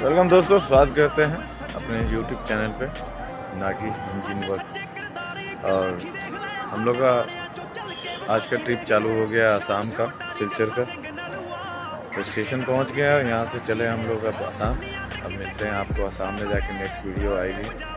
Welcome दोस्तों, स्वागत करते हैं अपने YouTube चैनल पे नागी इंजन वर्क। और हम लोग का आज का ट्रिप चालू हो गया आसाम का, सिलचर का। तो स्टेशन पहुंच गया, यहाँ से चले हम लोग अब आसाम। अब मिलते हैं आपको आसाम में जाके, नेक्स्ट वीडियो आएगी।